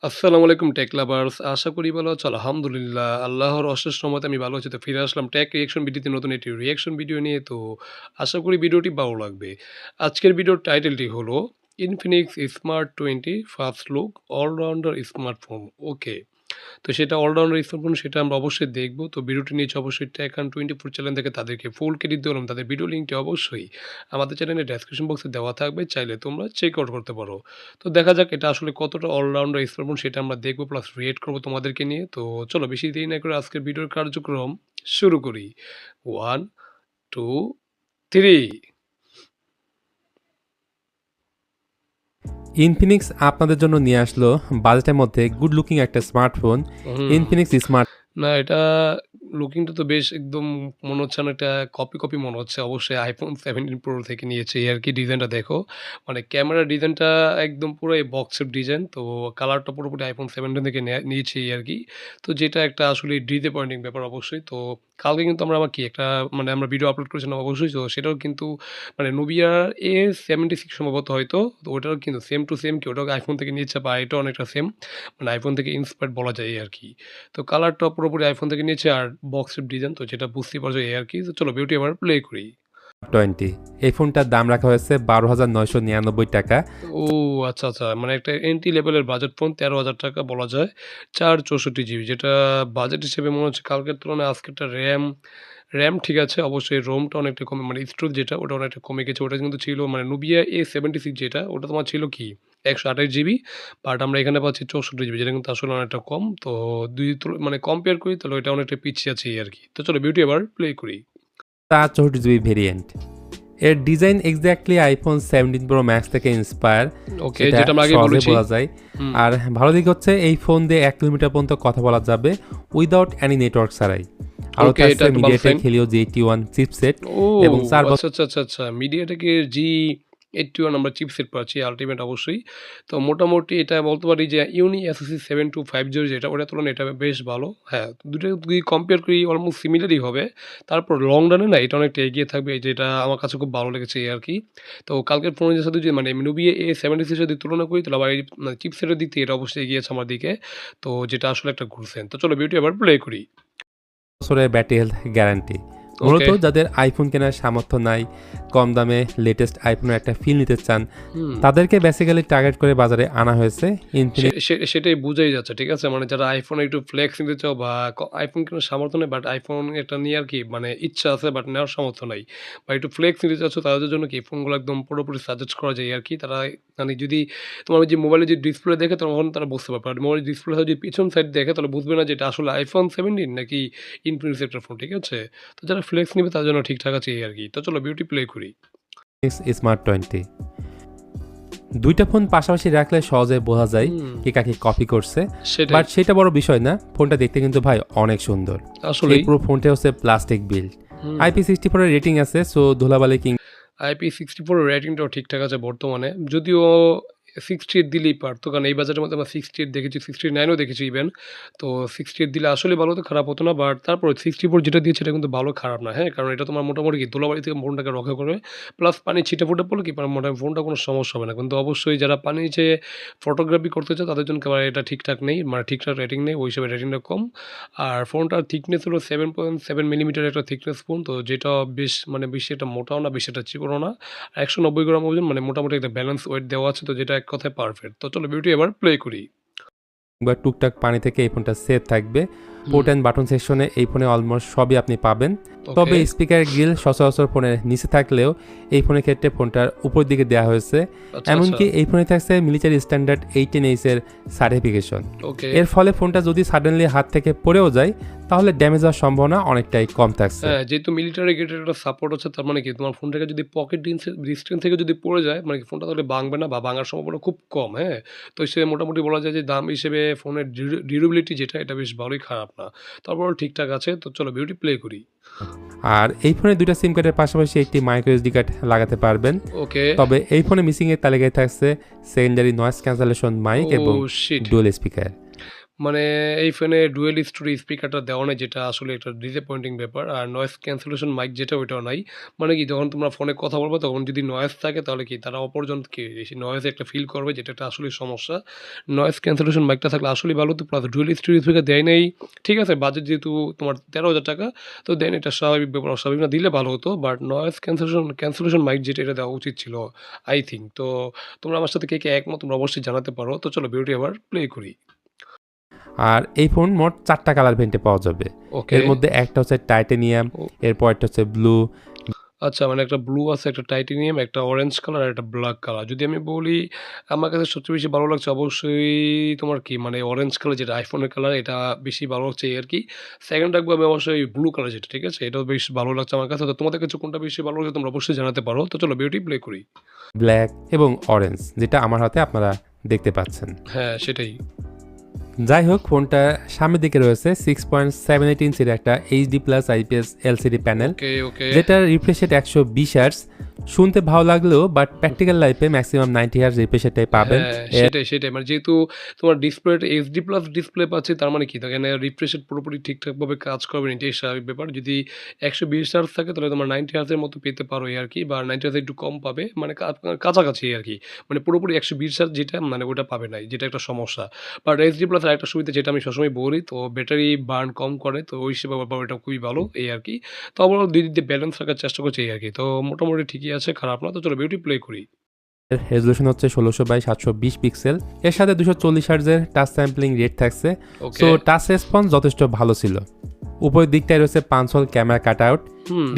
আসসালামু আলাইকুম take lovers. আশা করি ভালো আছো। আলহামদুলিল্লাহ। আল্লাহর অশেষ রহমতে আমি ভালো আছি। তো ফিরে আসলাম টেক রিঅ্যাকশন ভিডিওতে নতুন একটি রিঅ্যাকশন ভিডিও নিয়ে। তো আশা করি ভিডিওটি ভালো লাগবে। আজকের ভিডিওর টাইটেলটি হলো Infinix Smart 20 first look allrounder smartphone. Okay. তো সেটা অলরাউন্ডার স্মার্টফোন সেটা আমরা অবশ্যই দেখব। তো ভিডিওটি নিচে অবশ্যই টেক অ্যান্ড 24 চ্যানেল থেকে তাদেরকে ফুল ক্রেডিট দিলাম। তাদের ভিডিও লিঙ্কটি অবশ্যই আমাদের চ্যানেলের ডেসক্রিপশন বক্সে দেওয়া থাকবে। চাইলে তোমরা চেক আউট করতে পারো। তো দেখা যাক এটা আসলে কতটা অলরাউন্ডার স্মার্টফোন সেটা আমরা দেখব প্লাস রিয়েট করব তোমাদেরকে নিয়ে। তো চলো বেশি দেরি না করে আজকের ভিডিওর কার্যক্রম শুরু করি। 1, 2, 3 ইনফিনিক্স আপনাদের জন্য নিয়ে আসলো বাজেটের মধ্যে গুড লুকিং একটা স্মার্টফোন হুম। ইনফিনিক্স স্মার্ট না এটা লুকিংটা তো বেশ একদম মনে হচ্ছে না, এটা কপি মনে হচ্ছে। অবশ্যই iPhone 17 Pro থেকে নিয়েছে এই আরকি। ডিজাইনটা দেখো। মানে ক্যামেরার ডিজাইনটা একদম পুরো এই বক্স শেপ ডিজাইন। তো কালারটা পুরোপুরি iPhone 17 থেকে নিয়েছি এই আরকি। তো যেটা একটা আসলে ডিসঅ্যাপয়েন্টিং ব্যাপার অবশ্যই। তো কালকে কিন্তু আমরা আবার কি একটা মানে আমরা ভিডিও আপলোড করেছিলাম অবশ্যই। তো সেটাও কিন্তু মানে Nubia A76 সম্ভবত হয়তো। তো ওটাও কিন্তু সেম টু সেম কি ওটাও iPhone থেকে নিয়েছে বা এটাও অনেকটা সেম। মানে iPhone থেকে ইন্সপায়ার্ড বলা যায় এই আরকি। তো কালারটা পুরোপুরি iPhone থেকে নিয়েছে আর বক্স শেপ ডিজাইন, তো যেটা বুঝতেই পারছো এই আরকি। তো চলো ভিডিওটি আবার প্লে করি। 20 এই ফোনটার দাম রাখা হয়েছে 12,999 টাকা। ও আচ্ছা। মানে একটা এন্ট্রি লেভেলের বাজেট ফোন ৳১৩,০০০ বলা যায়। ৪৬৪ জিবি যেটা বাজেট হিসেবে মনে হচ্ছে কালকের তুলনায় আজকেরটা র‍্যাম ঠিক আছে। অবশ্যই রোমটা অনেকটা কমে মানে স্টোরেজ যেটা ওটা অনেকটা কমে গেছে। ওটা কিন্তু ছিল মানে Nubia A76 যেটা ওটা তোমার ছিল কি ১২৮ জিবি। বাট আমরা এখানে পাচ্ছি ৬৪ জিবি যেটা কিন্তু আসলে অনেকটা কম। তো ২ মানে কম্পেয়ার করি তাহলে ওইটা অনেকটা পিছিয়ে আছে এই আরকি। তো চলো ভিডিওটি এবার প্লে করি। 64 জিবি ভেরিয়েন্ট। এর design exactly iPhone 17 pro max থেকে ইন্সপায়ার, ওকে, সেটা যেটা আমরা আগেই সহজে বলেছি। বলা যায়। হুম। আর ভালো দিক হচ্ছে এই ফোন দিয়ে 1 কিলোমিটার পর্যন্ত কথা বলা যাবে উইদাউট এনি নেটওয়ার্ক ছাড়াই। আরও ওকে, এটা থাকছে একটা ভালো মিডিয়াটেক সাইন। Helio G81 চিপসেট ও এবং 4 আচ্ছা। মিডিয়াটেকের G81 আমরা চিপসেট পাচ্ছি আল্টিমেট অবশ্যই। তো মোটামুটি এটা বলতে পারি যে UniSoC 7250 যেটা ওটার তুলনায় এটা বেশ ভালো। হ্যাঁ, দুটো যদি কম্পেয়ার করি অলমোস্ট সিমিলারই হবে। তারপর লং রানে না এটা অনেকটা এগিয়ে থাকবে যেটা আমার কাছে খুব ভালো লেগেছে এই আরকি। তো কালকের ফোনের সাথে যদি মানে Nubia A76 এর সাথে তুলনা করি তাহলে আবার এই মানে চিপসেটের দিক থেকে এটা অবশ্যই এগিয়েছে আমার দিকে। তো যেটা আসলে একটা গুড সাইন। তো চলো ভিডিওটি আবার প্লে করি। বছরের ব্যাটারি হেলথ গ্যারান্টি। মূলত ওকে। যাদের আইফোন কেনার সামর্থ্য নাই, কম দামে লেটেস্ট আইফোনের একটা ফিল নিতে চান, হুম। তাদেরকে বেসিক্যালি টার্গেট করে বাজারে আনা হয়েছে ইনফিনিক্স। সেটাই বুঝাই যাচ্ছে। ঠিক আছে? মানে যারা iPhone একটু ফ্লেক্স নিতে চাও বা iPhone কেনার সামর্থ্য নেই বাট iPhone এটা নিয়ে আরকি মানে ইচ্ছা আছে বাট নেওয়ার সামর্থ্য নাই। বা একটু ফ্লেক্স নিতে চাচ্ছ তাদের জন্য কি ফোনগুলো একদম পুরোপুরি সাজেস্ট করা যায় আরকি। তারা মানে যদি তোমার ওই যে মোবাইলের যে ডিসপ্লে দেখে তখন তারা বুঝতে পারবে। আর মোবাইলের ডিসপ্লে যদি পিছন সাইড দেখে তাহলে বুঝবে না যে এটা আসলে iPhone 17 নাকি Infinix একটা ফোন। ঠিক আছে? তো যারা ফ্লেক্স নিবে তাদের জন্য ঠিকঠাক আছে এই আরকি। তো চলো ভিডিওটি প্লে করি। স্মার্ট 20 দুইটা ফোন পাশাপাশি রাখলে সহজে বোঝা যায় হুম, কে কাকে কপি করছে, সেটাই। বাট সেটা বড় বিষয় না। ফোনটা দেখতে কিন্তু ভাই অনেক সুন্দর। এই আসলেই। পুরো ফোনটা হচ্ছে প্লাস্টিক বিল্ড, হুম। IP64 এর রেটিং আছে, সো ধুলাবালি কিং IP64 এর রেটিংটাও ঠিকঠাক আছে বর্তমানে। যদিও 68 দিলেই পারত। কারণ এই বাজেটের মধ্যে আমরা 68 দেখেছি, 69 ও দেখেছি ইভেন। তো 68 দিলে আসলে ভালো হতো, খারাপ হতো না। বাট তারপরে 64 যেটা দিয়েছে এটা কিন্তু ভালো খারাপ না, হ্যাঁ? কারণ এটা তোমার মোটামুটি কি ধুলাবালি থেকে ফোনটাকে রক্ষা করবে। প্লাস পানি ছিটে-ফোঁটা পড়লে কি মোটামুটি ফোনটা কোনো সমস্যা হবে না। কিন্তু অবশ্যই যারা পানি নিচে ফটোগ্রাফি করতে চায় তাদের জন্য একেবারে এটা ঠিকঠাক নেই। মানে ঠিকঠাক রেটিং নেই। ওই হিসেবে রেটিংটা কম। আর ফোনটার থিকনেস হলো 7.7 মিলিমিটার একটা থিকনেস ফোন। তো যেটা বেশ মানে বেশি একটা মোটাও না, বেশি একটা চিকনও না। ১৯০ গ্রাম ওজন মানে মোটামুটি একটা ব্যালেন্স ওয়েট দেওয়া আছে, তো যেটা এক কথায় পারফেক্ট। তো চলো ভিডিওটি এবার প্লে করি। বা টুকটাক পানি থেকে এই ফোনটা সেফ থাকবে। হুম। পোর্ট অ্যান্ড বাটন সেকশনে এই ফোনে অলমোস্ট সবই আপনি পাবেন। ওকে। তবে স্পিকার গ্রিল সচরাচর ফোনের নিচে থাকলেও এই ফোনের ক্ষেত্রে ফোনটার উপর দিকে দেওয়া হয়েছে। আচ্ছা। এমনকি এই ফোনে থাকছে মিলিটারি স্ট্যান্ডার্ড 18H এর সার্টিফিকেশন। ওকে। এর ফলে ফোনটা যদি সাডেনলি হাত থেকে পড়েও যায় তাহলে ড্যামেজ হওয়ার সম্ভাবনা অনেকটাই কম থাকছে। হ্যাঁ, যেহেতু মিলিটারি গ্রেডের একটা সাপোর্ট আছে তার মানে কি তোমার ফোনটাকে যদি পকেট ডিসটেন্স থেকে যদি পড়ে যায় মানে কি ফোনটা তাহলে ভাঙবে না বা ভাঙার সম্ভাবনা খুব কম, হ্যাঁ? তো সে মোটামুটি বলা যায় যে দাম হিসেবে ফোনের ডিউরেবিলিটি যেটা এটা বেশ ভালোই খারাপ না। তারপরেও ঠিকঠাক আছে। তো চলো ভিডিওটি প্লে করি। আর এই ফোনে দুইটা সিম কার্ডের পাশাপাশি একটি মাইক্রো এসডি কার্ড লাগাতে পারবেন। ওকে। তবে এই ফোনে মিসিং এর তালিকায় থাকছে সেকেন্ডারি নয়েজ ক্যান্সেলেশন মাইক এবং শিট! Dual speaker. মানে এই ফোনে ডুয়েল স্টোরি স্পিকারটা দেওয়া নাই, যেটা আসলে একটা ডিসঅ্যাপয়েন্টিং ব্যাপার। আর নয়েজ ক্যান্সেলেশন মাইক যেটা ওইটাও নাই। মানে কি যখন তোমরা ফোনে কথা বলবে তখন যদি নয়েজ থাকে তাহলে কি তারা অপরজনকে সেই নয়েজ একটা ফিল করবে, যেটা একটা আসলেই সমস্যা। নয়েজ ক্যান্সেলেশন মাইকটা থাকলে আসলেই ভালো হতো। প্লাস ডুয়েল স্টোরি স্পিকার দেয় নাই। ঠিক আছে, বাজেট যেহেতু তোমার ১৩,০০০ টাকা, তো দেন এটা স্বাভাবিক ব্যাপার, অস্বাভাবিক না, দিলে ভালো হতো। বাট নয়েজ ক্যান্সেলেশন মাইক যেটা এটা দেওয়া উচিত ছিল আই থিংক। তো তোমরা আমার সাথে কে একমত তোমরা অবশ্যই জানাতে পারো। তো চলো ভিডিওটি আবার প্লে করি। আর এই ফোন মোট 4টা কালার ভেন্টে পাওয়া যাবে। ওকে। এর মধ্যে একটা হচ্ছে টাইটানিয়াম, ও এরপর একটা হচ্ছে ব্লু। আচ্ছা, মানে একটা ব্লু আছে, একটা টাইটেনিয়াম, একটা অরেঞ্জ কালার আর একটা ব্ল্যাক কালার। যদি আমি বলি আমার কাছে সবচেয়ে বেশি ভালো লাগছে অবশ্যই তোমার কি মানে অরেঞ্জ কালার, যেটা আইফোনের কালার, এটা বেশি ভালো লাগছে এই আরকি। সেকেন্ড রাখবো আমি অবশ্যই ব্লু কালার যেটা, ঠিক আছে? এটাও বেশ ভালো লাগছে আমার কাছে। তো তোমাদের কাছে কোনটা বেশি ভালো লাগছে তোমরা অবশ্যই জানাতে পারো। তো চলো ভিডিওটি প্লে করি। ব্ল্যাক এবং অরেঞ্জ, যেটা আমার হাতে আপনারা দেখতে পাচ্ছেন। হ্যাঁ, সেটাই। যাই হোক, ফোনটা সামনের দিকে রয়েছে 6.78 ইঞ্চির একটা HD plus IPS LCD panel, okay, okay. যেটার রিফ্রেশ রেট 120 হার্টজ। শুনতে ভালো লাগলেও বাট প্র্যাকটিক্যাল লাইফে ম্যাক্সিমাম 90 হার্টজ রিফ্রেশ রেটটাই পাবেন। হ্যাঁ, সেটাই। মানে যেহেতু তোমার ডিসপ্লেটা এইচডি প্লাস ডিসপ্লে পাচ্ছি, তার মানে কি এখানে রিফ্রেশ রেট পুরোপুরি ঠিকঠাকভাবে কাজ করবে না, এটাই স্বাভাবিক ব্যাপার। যদি 120 হার্টজ থাকে তাহলে তোমার 90 হার্টজ এর মতো পেতে পারো এই আরকি, বা 90 হার্টজ একটু কম পাবে। মানে কাছাকাছি আরকি। মানে পুরোপুরি 120 হার্টজ যেটা মানে ওটা পাবে না, যেটা একটা সমস্যা। বাট এইচডি প্লাস আরেকটা সুবিধা যেটা আমি সবসময় বলি, তো ব্যাটারি বার্ন কম করে, তো ওই হিসেবে আবার এটা খুবই ভালো এই আরকি। তো ওভারঅল ২ দিক দিয়ে ব্যালেন্স রাখার চেষ্টা করছি এই আরকি। তো মোটামুটি ঠিকই আছে, খারাপ না। তো চলো ভিডিওটি প্লে করি। রেজলিউশন হচ্ছে 1600/720 পিক্সেল। এর সাথে 240 হার্টজের টাচ স্যাম্পলিং রেট থাকছে। So okay. টাচ রেসপন্স যথেষ্ট ভালো ছিল। উপরের দিকটায় রয়েছে 5 হল ক্যামেরা কাটআউট। হুম।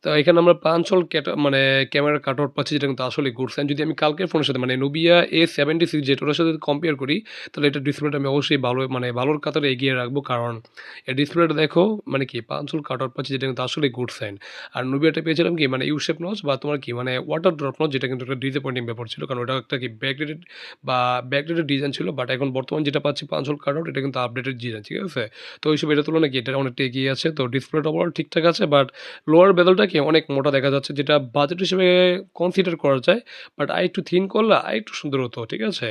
তো এখানে আমরা ৫ হল মানে ক্যামেরার কাটআউট পাচ্ছি, যেটা কিন্তু আসলেই গুড সাইন। যদি আমি কালকের ফোনের সাথে মানে Nubia A76 যেটার সাথে কম্পেয়ার করি, তাহলে এটার ডিসপ্লেটা আমি অবশ্যই ভালো মানে ভালোর কাতারে এগিয়ে রাখবো। কারণ এর ডিসপ্লেটা দেখো মানে কি ৫ হল কাটআউট পাচ্ছি, যেটা কিন্তু আসলেই গুড সাইন। আর Nubiaটা পেয়েছিলাম কি মানে ইউ শেপ নচ বা তোমার কি মানে ওয়াটার ড্রপ নচ, যেটা কিন্তু একটা ডিসঅ্যাপয়েন্টিং ব্যাপার ছিল। কারণ ওটা একটা কি ব্যাকডেটেড ডিজাইন ছিল। বাট এখন বর্তমান যেটা পাচ্ছি ৫ হল কাটআউট, এটা কিন্তু আপডেটেড ডিজাইন, ঠিক আছে? তো ওই হিসেবে এটার তুলনায় কি এটা অনেকটা এগিয়ে আছে। তো ডিসপ্লেটা ওভারঅল ঠিকঠাক আছে। বাট লোয়ার বেজেলটা কি অনেক মোটা দেখা যাচ্ছে, যেটা বাজেট হিসেবে কনসিডার করা যায়। বাট আরেকটু থিন করলে আরেকটু সুন্দর হতো, ঠিক আছে?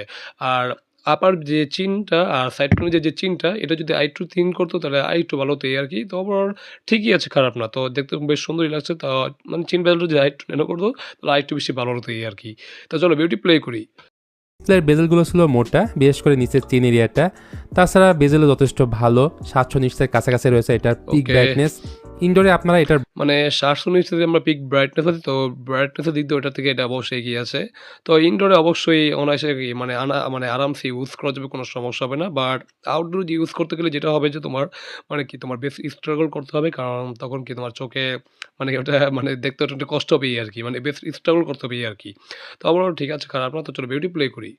আর আপার যে চিনটা আর সাইড কর্নারে যে চিনটা, এটা যদি আরেকটু থিন করতো তাহলে আরেকটু ভালো হতো এই আরকি। তো ওভারঅল ঠিকই আছে, খারাপ না। তো দেখতে বেশ সুন্দরই লাগছে। তো মানে চিন বেজেলটা যদি আরেকটু ন্যানো করতো তাহলে আরেকটু বেশি ভালো হতো এই আরকি। তো চলো ভিডিওটি প্লে করি। ডিসপ্লের বেজেলগুলো ছিল মোটা, বিশেষ করে নিচের চিন এরিয়াটা। তাছাড়া বেজেলও যথেষ্ট ভালো, 700 নিটসের কাছাকাছি রয়েছে এটার পিক ওকে। ব্রাইটনেস। ইনডোরে আপনারা এটার মানে ৭০০ নিটস যদি আমরা পিক ব্রাইটনেস আছে, তো ব্রাইটনেসের দিক দিয়ে ওটার থেকে এটা অবশ্যই এগিয়ে আছে। তো ইনডোরে অবশ্যই অনায়াসে কি মানে মানে আরামসে ইউজ করা যাবে, কোনো সমস্যা হবে না। বাট আউটডোর ইউজ করতে গেলে যেটা হবে যে তোমার মানে কি তোমার বেশ স্ট্রাগল করতে হবে। কারণ তখন কি তোমার চোখে মানে ওটা মানে দেখতে একটু কষ্ট হবে এই আরকি। মানে বেশ স্ট্রাগল করতে হবে এই আরকি। তো ওভারঅল ঠিক আছে, খারাপ না। তো চলো ভিডিওটি প্লে করি।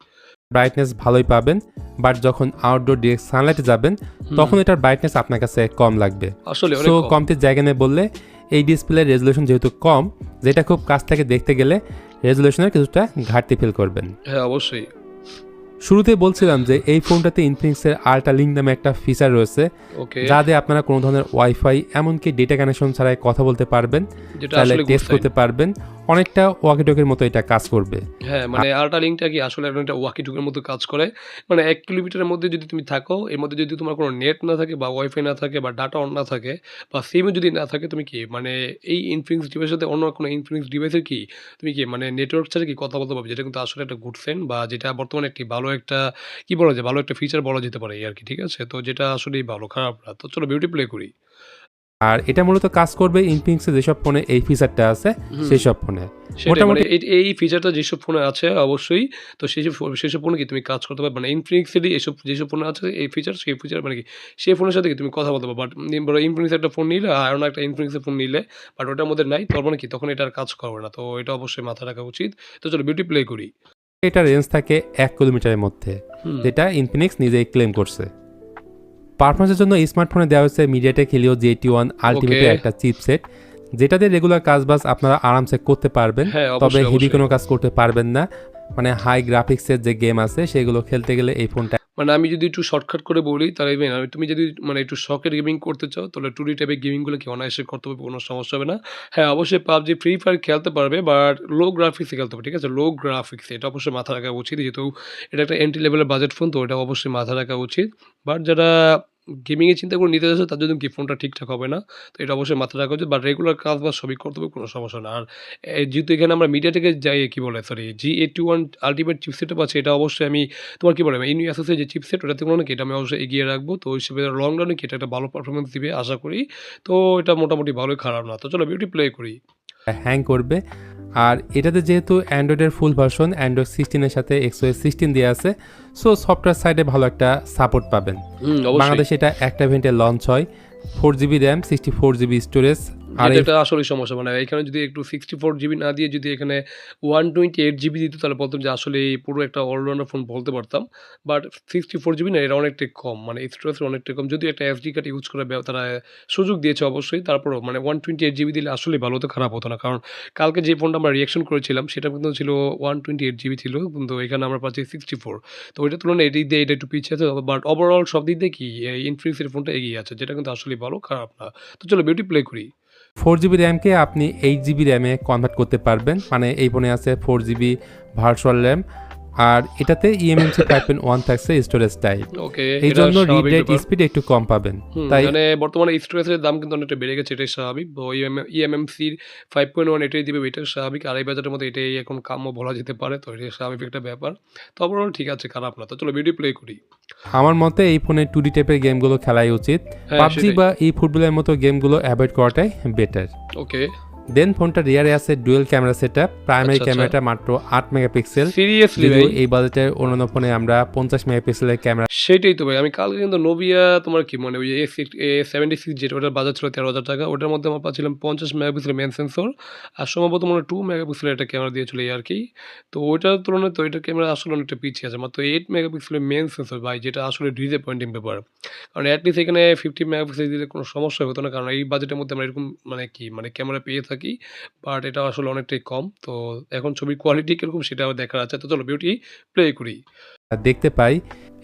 ব্রাইটনেস ভালোই পাবেন, বাট যখন আউটডোর ডিরেক্ট সানলাইটে যাবেন তখন এটার ব্রাইটনেস আপনার কাছে কম লাগবে। আসলে সো অনেক কম। কমতির জায়গা নেই বললে, এই ডিসপ্লের রেজলিউশন যেহেতু কম, যেটা খুব কাছ থেকে দেখতে গেলে রেজলিউশনের কিছুটা ঘাটতি ফিল করবেন। হ্যাঁ, অবশ্যই। শুরুতে বলছিলাম যে এই ফোনটাতে ইনফিনিক্সের আল্ট্রা লিঙ্ক নামে একটা ফিচার রয়েছে, ওকে। যা দিয়ে আপনারা কোনো ধরনের ওয়াইফাই এমনকি ডেটা কানেকশন ছাড়াই কথা বলতে পারবেন, যেটা চাইলে আসলে গুড টেস্ট সাইন। করতে পারবেন। অনেকটা ওয়াকিটকের মতো এটা কাজ করবে। হ্যাঁ, মানে আল্ট্রা লিঙ্কটা কি আসলে একটা ওয়াকি-টকির মতো কাজ করে। মানে ১ কিলোমিটারের মধ্যে যদি তুমি থাকো, এর মধ্যে যদি তোমার কোনো নেট না থাকে বা ওয়াইফাই না থাকে বা ডাটা অন না থাকে বা সিমও যদি না থাকে, তুমি কি মানে এই ইনফিনিক্স ডিভাইসের সাথে অন্য কোনো ইনফিনিক্স ডিভাইসের কি তুমি কি মানে নেটওয়ার্ক ছাড়া কি কথা বলতে পারবে, যেটা কিন্তু আসলে একটা গুড সাইন, বা যেটা বর্তমানে একটি ভালো একটা কি বলা যায়, ভালো একটা ফিচার বলা যেতে পারে এই আরকি, ঠিক আছে? তো যেটা আসলেই ভালো, খারাপ না। তো চলো ভিডিওটি প্লে করি। আর এটা মূলত কাজ করবে ইনফিনিক্সের যেসব ফোনে এই ফিচারটা আছে হুম। সেই সব ফোনে। সেটাই মানে মোটামুটি এই ফিচারটা যেসব ফোনে আছে অবশ্যই, তো সেসব ফোনে কি তুমি কাজ করতে পারবে। মানে ইনফিনিক্সেরই এসব যেসব ফোনে আছে এই ফিচার, সেই ফিচার মানে কি সেই ফোনের সাথে কি তুমি কথা বলতে পারবে। বাট বড় ইনফিনিক্স একটা ফোন নিলে আর অন্য একটা ইনফিনিক্সের ফোন নিলে বাট ওটার মধ্যে নাই, তার মানে কি তখন এটা আর কাজ করবে না। তো এটা অবশ্যই মাথায় রাখা উচিত। তো চলো বিউটি প্লে করি। এটা রেঞ্জ থাকে 1 কিলোমিটারের মধ্যে, হুম। যেটা ইনফিনিক্স নিজেই ক্লেম করছে। পারফরমেন্সের জন্য স্মার্টফোনে দেওয়া হয়েছে মিডিয়াটেক হেলিও G81 আলটিমেটের ওকে। একটা চিপসেট, যেটাতে রেগুলার কাজবাজ আপনারা আরামসে করতে পারবেন। হ্যাঁ, তবে অবশ্যই, হেভি অবশ্যই। কোনো কাজ করতে পারবেন না। মানে হাই গ্রাফিক্সের যে গেম আছে সেগুলো খেলতে গেলে এই ফোনটা মানে আমি যদি একটু শর্টকাট করে বলি তাহলে ইভেন তুমি যদি মানে একটু শখের গেমিং করতে চাও তাহলে 2D টাইপের গেমিংগুলো কি অনায়াসে করতে পারবে, কোনো সমস্যা হবে না। হ্যাঁ, অবশ্যই PUBG, Free Fire খেলতে পারবে বাট লো গ্রাফিক্সে খেলতে হবে, ঠিক আছে? লো গ্রাফিক্সে এটা অবশ্যই মাথায় রাখা উচিত যেহেতু এটা একটা এন্ট্রি লেভেলের বাজেট ফোন, তো এটা অবশ্যই মাথায় রাখা উচিত। বাট যারা গেমিংয়ের চিন্তা করে নিতে যাচ্ছে তার জন্য কি ফোনটা ঠিকঠাক হবে না। তো এটা অবশ্যই মাথায় রাখা উচিত বাট রেগুলার কাজ বাজ সবই করতে হবে, কোনো সমস্যা না। আর যেহেতু এখানে আমরা MediaTek যাই কি বলে সরি G81 আল্টিমেট চিপসেটটা পাচ্ছি, এটা অবশ্যই আমি তোমার কি বলে ইউনি অ্যাসোসের যে চিপসেট ওটা থেকে অনেক এটা আমি অবশ্যই এগিয়ে রাখবো। তো ওই হিসেবে লং রানে কি এটা একটা ভালো পারফরম্যান্স দিবে আশা করি। তো এটা মোটামুটি ভালোই, খারাপ না। তো চলো বিউটি প্লে করি। হ্যাং করবে। আর এটাতে যেহেতু অ্যান্ড্রয়েডের ফুল ভার্সন অ্যান্ড্রয়েড 16 এর সাথে XOS 16 দেওয়া আছে, সো সফটওয়্যার সাইডে ভালো একটা সাপোর্ট পাবেন। অবশ্যই। বাংলাদেশে এটা একটা ইভেন্টে লঞ্চ হয়, 4GB র্যাম 64GB স্টোরেজ। আর এটা আসলেই সমস্যা, মানে এখানে যদি একটু 64 GB না দিয়ে যদি এখানে 128 GB দিত তাহলে বলতাম যে আসলে এই পুরো একটা অলরাউন্ডার ফোন বলতে পারতাম। বাট 64 GB না, এটা অনেকটাই কম, মানে স্টোরেজ অনেকটাই কম। যদিও একটা SD কার্ড ইউজ করার তারা সুযোগ দিয়েছে অবশ্যই, তারপরেও মানে 128 GB দিলে আসলেই ভালো হতো, খারাপ হতো না। কারণ কালকে যে ফোনটা আমরা রিঅ্যাকশন করেছিলাম সেটা কিন্তু ছিল 128 GB ছিল, কিন্তু এখানে আমরা পাচ্ছি 64। তো ওইটার তুলনায় এদিক দিয়ে এটা একটু পিছিয়ে আছে, বাট ওভারঅল সব দিক দিয়ে কি এই ইনফিনিক্সের ফোনটা এগিয়ে আছে, যেটা কিন্তু আসলেই ভালো, খারাপ না। তো চলো বিউটি প্লে করি। 4GB র্যামকে আপনি 8GB র্যামে কনভার্ট করতে পারবেন, মানে এই ফোনে আছে 4GB ভার্চুয়াল র্যাম। আর এটাতে eMMC 5.1 থাকছে স্টোরেজ টাইপ, ওকে, এই এটা জন্য রিড স্বাভাবিক রাইট ব্যাপার। স্পিড একটু কম পাবেন। তাই মানে বর্তমানে স্টোরেজের দাম কিন্তু অনেকটা বেড়ে গেছে, এটাই স্বাভাবিক। eMMC 5.1 এটাই দিবে, এটাই স্বাভাবিক। আর এই বাজেটের মধ্যে এটাই এখন কাম্য বলা যেতে পারে। তো এটাই স্বাভাবিক একটা ব্যাপার। তো ওভারঅল ঠিক আছে, খারাপ না। তো চলো ভিডিও প্লে করি। আমার মতে এই ফোনে 2D টাইপের গেমগুলো খেলাই উচিত। হ্যাঁ, পাবজি সেটাই। বা এই ফুটবলের মতো গেমগুলো অ্যাভয়েড করাটাই বেটার। ওকে। দেন ফোনটা রিয়ারে আছে ডুয়েল ক্যামেরা সেটআপ, প্রাইমারি আচ্ছা, ক্যামেরাটা মাত্র 8 মেগাপিক্সেল। সিরিয়াসলি যদিও ভাই? এই বাজেটের অন্যান্য ফোনে আমরা 50 মেগাপিক্সেলের ক্যামেরা। সেটাই তো ভাই। আমি কালকে কিন্তু নোভিয়া তোমার কি মানে ওই A76 যেটা ওটার বাজার ছিল 13,000 টাকা। ওটার মধ্যে আমরা পাচ্ছিলাম 50 মেগাপিক্সেলের মেইন সেন্সর। আর সম্ভবত মনে হয় 2 মেগাপিক্সেলের একটা ক্যামেরা দিয়েছিল এই আরকি। তো ওইটার তুলনায় তো এটার ক্যামেরা আসলে অনেকটা পিছিয়ে আছে। মাত্র 8 মেগাপিক্সেলের মেইন সেন্সর ভাই, যেটা আসলে ডিসঅ্যাপয়েন্টিং ব্যাপার। কারণ এট লিস্ট এখানে 50 মেগাপিক্সেল দিলে কোনো সমস্যা হতো না। কারণ এই বাজেটের মধ্যে আমরা এরকম মানে কি মানে ক্যামেরা পেয়ে থাকি। বাট এটা আসলে অনেকটাই কম। তো এখন ছবির কোয়ালিটি কিরকম সেটাও দেখার আছে। তো চলো বিউটি প্লে করি। দেখতে পাই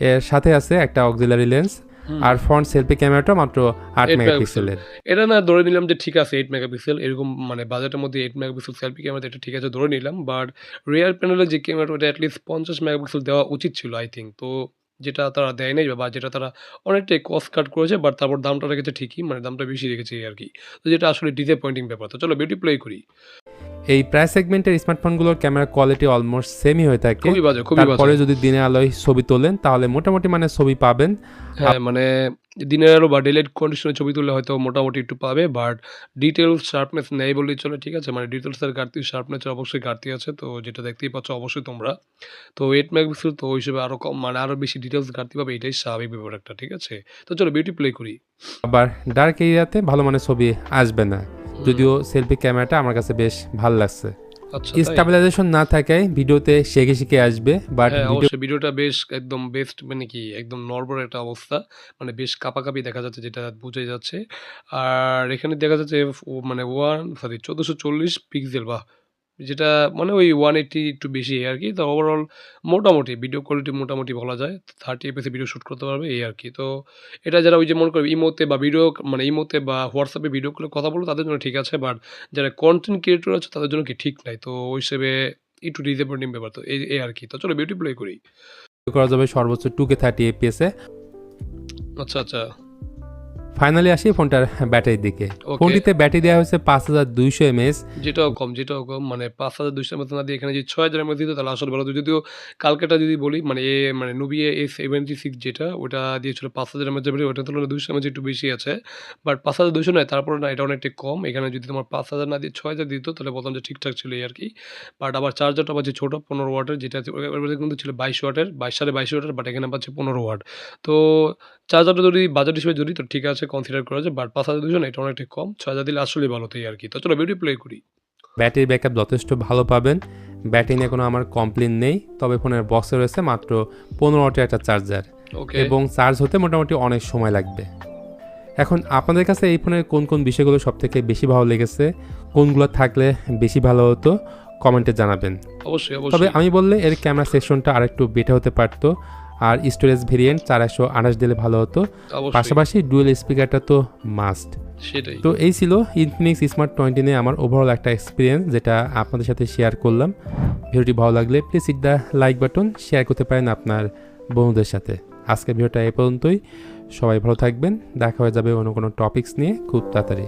এর সাথে আছে একটা অক্সিলারি লেন্স। হুম। আর ফ্রন্ট সেলফি ক্যামেরাটা মাত্র 8 8 মেগাপিক্সেল। মেগাপিক্সেলের। এটা না ধরে নিলাম যে ঠিক আছে 8 মেগাপিক্সেল এরকম মানে বাজেটের মধ্যে 8 মেগাপিক্সেল সেলফি ক্যামেরা, এটা ঠিক আছে ধরে নিলাম। বাট রিয়ার প্যানেলের যে ক্যামেরাটা ওটা এট লিস্ট 50 মেগাপিক্সেল দেওয়া উচিত ছিল আই থিংক। তো যেটা তারা দেয় নাই বা যেটা তারা অনেকটাই কস্ট কাট করেছে, বাট তারপর দামটা রেখেছে ঠিকই, মানে দামটা বেশি রেখেছে এই আরকি। তো যেটা আসলে ডিসঅ্যাপয়েন্টিং ব্যাপার। তো চলো বিউটি প্লে করি। এই প্রাইস সেগমেন্টের স্মার্টফোনগুলোর ক্যামেরা কোয়ালিটি অলমোস্ট সেমই হয়ে থাকে। খুবই বাজে, খুবই তারপরে বাজে। যদি দিনের আলোয় ছবি তোলেন তাহলে মোটামুটি মানে ছবি পাবেন। হ্যাঁ, মানে দিনের আলো বা ডেলাইট কন্ডিশনে ছবি তুললে হয়তো মোটামুটি একটু পাবে। বাট ডিটেইলস শার্পনেস নেই বললেই চলে, ঠিক আছে? মানে ডিটেইলসের ঘাটতি, শার্পনেসের অবশ্যই ঘাটতি আছে। তো যেটা দেখতেই পাচ্ছ অবশ্যই তোমরা। তো 8 মেগাপিক্সেল তো ওই হিসেবে আরো কম, মানে আরো বেশি ডিটেইলস ঘাটতি পাবে, এটাই স্বাভাবিক ব্যাপার একটা, ঠিক আছে? তো চলো বিউটি প্লে করি। আবার ডার্ক এরিয়াতে ভালো মানের ছবি আসবে না, যদিও সেলফি ক্যামেরাটা আমার কাছে বেশ ভালো লাগছে। আচ্ছা, তাই? স্টেবিলাইজেশন না থাকায় ভিডিওতে শেখে শিখে আসবে, বাট হ্যাঁ, ভিডিও অবশ্যই ভিডিওটা বেশ একদম বেস্ট, মানে কি একদম নড়বড়ে একটা অবস্থা। মানে বেশ কাঁপাকাঁপি দেখা যাচ্ছে, যেটা বোঝাই যাচ্ছে। আর এখানে দেখা যাচ্ছে মানে 1440 পিক্সেল, বাহ! যেটা মানে ওই 180 একটু বেশি আরকি। তো ওভারঅল মোটামুটি ভিডিও কোয়ালিটি মোটামুটি বলা যায়। 30 এফপিএস এ ভিডিও শুট করতে পারবে এই আরকি। তো এটা যারা ওই যে মনে করো ইমোতে বা ভিডিও মানে ইমোতে বা WhatsApp এ ভিডিও কলে কথা বলো তাদের জন্য ঠিক আছে। বাট যারা কনটেন্ট ক্রিয়েটর আছে তাদের জন্য কি ঠিক নাই। তো ওই হিসেবে একটু ডিসঅ্যাপয়েন্টিং ব্যাপার। তো এই আরকি। তো চলো বিউটি প্লে করি। করা যাবে সর্বোচ্চ 2K 30 FPS এ। আচ্ছা, আচ্ছা। ফাইনালি আসি ফোনটার ব্যাটারির দিকে। ওকে। ফোনটিতে ব্যাটারি দেওয়া হয়েছে 5200 mAh। যেটাও কম, যেটাও কম। মানে ৫,২০০ এর মতো না দিয়ে এখানে যদি ৬,০০০ এর মধ্যে দিত তাহলে আসলে ভালো হতো। যদিও কালকেরটা যদি বলি মানে মানে Nubia A76 যেটা ওটা দিয়েছিল ৫,০০০ এমএএইচ ব্যাটারি, ওটার তুলনায় ২০০ এমএএইচ একটু বেশি আছে। বাট ৫,২০০ নয়, তারপরে না এটা অনেকটাই কম। এখানে যদি তোমার ৫,০০০ না দিয়ে ৬,০০০ দিত তাহলে বলতাম যে ঠিকঠাক ছিল এই আরকি। বাট আবার চার্জারটা পাচ্ছি ছোট ১৫ ওয়াটের, যেটা ওর মধ্যে কিন্তু ছিল ২২ ওয়াটের, ২২.৫ ওয়াটের, বাট এখানে পাচ্ছি ১৫ ওয়াট। তো চার্জারটা যদি বাজেট হিসেবে ধরি তো ঠিক আছে, কনসিডার করা যায়। বাট ৫,২০০ না, এটা অনেকটাই কম। ৬,০০০ দিলে আসলেই ভালো হতো এই আরকি। তো চলো ভিডিও প্লে করি। ব্যাটারি ব্যাকআপ যথেষ্ট ভালো পাবেন। ব্যাটারি নিয়ে কোনো আমার কমপ্লেন নেই, তবে ফোনের বক্সে রয়েছে মাত্র 15 ওয়াটের একটা চার্জার, ওকে। এবং চার্জ হতে মোটামুটি অনেক সময় লাগবে। এখন আপনাদের কাছে এই ফোনের কোন কোন বিষয়গুলো সবথেকে বেশি ভালো লেগেছে, কোনগুলো থাকলে বেশি ভালো হতো কমেন্টে জানাবেন। অবশ্যই, তবে অবশ্যই। আমি বললে এর ক্যামেরা সেকশনটা আরেকটু বেটার হতে পারতো। আর স্টোরেজ ভেরিয়েন্ট 428 দিলে ভালো হতো। অবশ্যই। পাশাপাশি ডুয়েল স্পিকারটা তো মাস্ট। সেটাই। তো এই ছিল ইনফিনিক্স স্মার্ট 20 নিয়ে আমার ওভারঅল একটা এক্সপিরিয়েন্স, যেটা আপনাদের সাথে শেয়ার করলাম। ভিডিওটি ভালো লাগলে please hit the like button, share করতে পারেন আপনার বন্ধুদের সাথে। আজকের ভিডিওটা এই পর্যন্তই। সবাই ভালো থাকবেন, দেখা হয়ে যাবে অন্য কোনো টপিকস নিয়ে খুব তাড়াতাড়ি।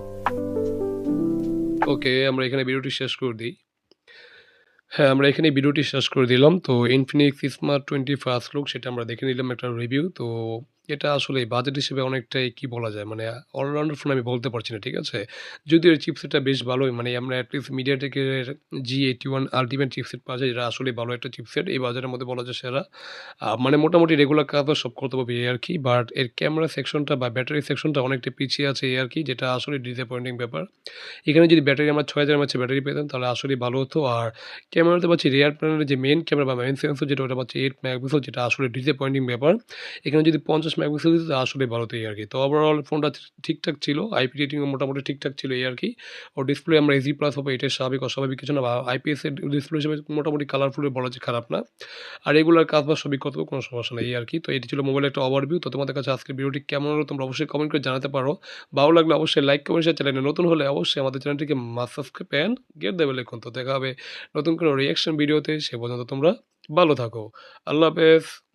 ওকে, আমরা এখানে ভিডিওটি শেষ করে দিই। হ্যাঁ, আমরা এখানে ভিডিওটি শেষ করে দিলাম। তো ইনফিনিক্স স্মার্ট 20 ফার্স্ট লুক সেটা আমরা দেখে নিলাম একটা রিভিউ। তো এটা আসলে বাজেট হিসেবে অনেকটাই কি বলা যায়, মানে অলরাউন্ডার ফোন আমি বলতে পারছি না, ঠিক আছে? যদিও এর চিপসেটটা বেশ ভালোই, মানে আমরা এটলিস্ট MediaTek-এর G81 আল্টিমেট চিপসেট পাওয়া যায়, যেটা আসলেই ভালো একটা চিপসেট। এই বাজারের মধ্যে বলা যায় সেরা। মানে মোটামুটি রেগুলার কাজও সব করতে পারবে এই আরকি। বাট এর ক্যামেরা সেকশনটা বা ব্যাটারি সেকশনটা অনেকটা পিছিয়ে আছে এই আরকি, যেটা আসলে ডিসঅ্যাপয়েন্টিং ব্যাপার। এখানে যদি ব্যাটারি আমরা 6000 mAh ব্যাটারি পেতাম তাহলে আসলেই ভালো হতো। আর ক্যামেরাতে পাচ্ছি রিয়ার প্যানেলের যে মেইন ক্যামেরা বা মেইন সেন্সর যেটা, ওটা পাচ্ছি 8 মেগাপিক্সেল, যেটা আসলে ডিসঅ্যাপয়েন্টিং ব্যাপার। এখানে যদি 50 মেগাপিক্সেল দিত তাহলে আসলে ভালো হতো এই আরকি। তো ওভারঅল ফোনটা ঠিকঠাক ছিল। আইপি রেটিংও মোটামুটি ঠিকঠাক ছিল এই আরকি। ওর ডিসপ্লে আমরা এইচডি প্লাস পাবো, এটাই স্বাভাবিক, অস্বাভাবিক কিছু না। বা আইপিএস এর ডিসপ্লে হিসেবে মোটামুটি কালারফুল বলা যায় খারাপ না। আর রেগুলার কাজ বাজ সবই করতে কোনো সমস্যা নেই এই আরকি। তো এটি ছিল মোবাইলের একটা ওভারভিউ। তো তোমাদের কাছে আজকের ভিডিওটি কেমন হলো তোমরা অবশ্যই কমেন্ট করে জানাতে পারো। ভালো লাগলে অবশ্যই লাইক, কমেন্ট, শেয়ার। চ্যানেলে নতুন হলে অবশ্যই আমাদের চ্যানেলটিকে must subscribe and get the bell icon. তো দেখা হবে নতুন কোনো রিঅ্যাকশন ভিডিওতে। সে পর্যন্ত তোমরা ভালো থাকো। আল্লাহ হাফেজ।